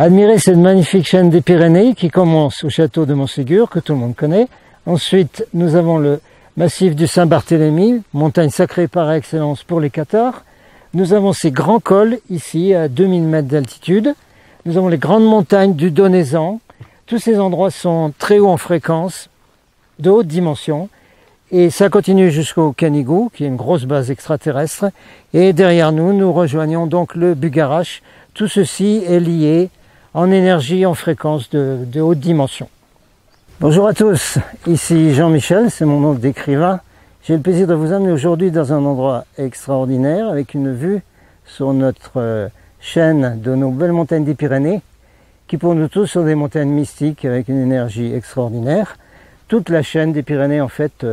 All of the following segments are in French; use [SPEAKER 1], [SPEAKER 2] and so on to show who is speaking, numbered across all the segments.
[SPEAKER 1] Admirez cette magnifique chaîne des Pyrénées qui commence au château de Montségur, que tout le monde connaît. Ensuite, nous avons le massif du Saint-Barthélemy, montagne sacrée par excellence pour les cathares. Nous avons ces grands cols ici à 2000 mètres d'altitude. Nous avons les grandes montagnes du Donezan. Tous ces endroits sont très hauts en fréquence, de haute dimension. Et ça continue jusqu'au Canigou, qui est une grosse base extraterrestre. Et derrière nous, nous rejoignons donc le Bugarache. Tout ceci est lié en énergie, en fréquence de haute dimension. Bonjour à tous, ici Jean-Michel, c'est mon nom d'écrivain. J'ai le plaisir de vous amener aujourd'hui dans un endroit extraordinaire avec une vue sur notre chaîne de nos belles montagnes des Pyrénées qui pour nous tous sont des montagnes mystiques avec une énergie extraordinaire. Toute la chaîne des Pyrénées en fait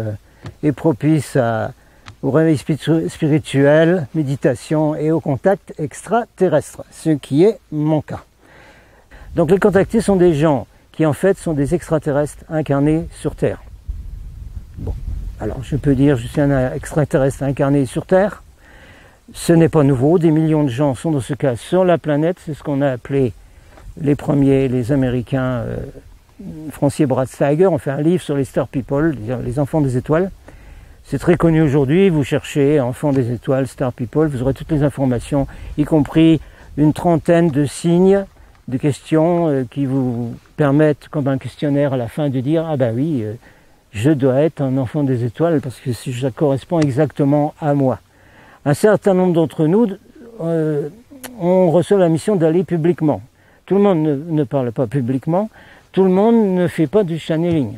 [SPEAKER 1] est propice au réveil spirituel, méditation et au contact extraterrestre, ce qui est mon cas. Donc les contactés sont des gens qui en fait sont des extraterrestres incarnés sur Terre. Bon, alors je peux dire je suis un extraterrestre incarné sur Terre. Ce n'est pas nouveau, des millions de gens sont dans ce cas sur la planète, c'est ce qu'on a appelé les premiers, les Américains, Francier Brad-Steiger ont fait un livre sur les Star People, les enfants des étoiles. C'est très connu aujourd'hui, vous cherchez enfants des étoiles, Star People, vous aurez toutes les informations, y compris une trentaine de signes, de questions qui vous permettent, comme un questionnaire à la fin, de dire « Ah ben oui, je dois être un enfant des étoiles parce que ça correspond exactement à moi. » Un certain nombre d'entre nous, on reçoit la mission d'aller publiquement. Tout le monde ne parle pas publiquement, tout le monde ne fait pas du channeling.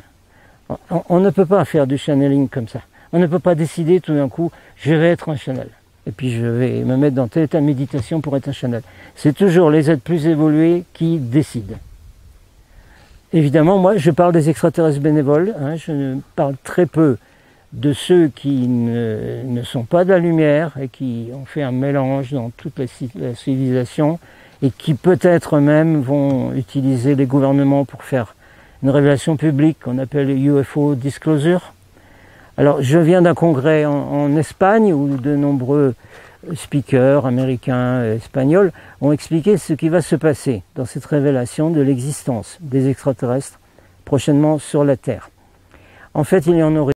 [SPEAKER 1] On ne peut pas faire du channeling comme ça. On ne peut pas décider tout d'un coup, je vais être un channel. Et puis je vais me mettre dans tel état de méditation pour être un channel. C'est toujours les êtres plus évolués qui décident. Évidemment, moi je parle des extraterrestres bénévoles, je parle très peu de ceux qui ne sont pas de la lumière et qui ont fait un mélange dans toute la civilisation et qui peut-être même vont utiliser les gouvernements pour faire une révélation publique qu'on appelle UFO Disclosure. Alors, je viens d'un congrès en Espagne où de nombreux speakers américains, espagnols ont expliqué ce qui va se passer dans cette révélation de l'existence des extraterrestres prochainement sur la Terre. En fait, il y en aurait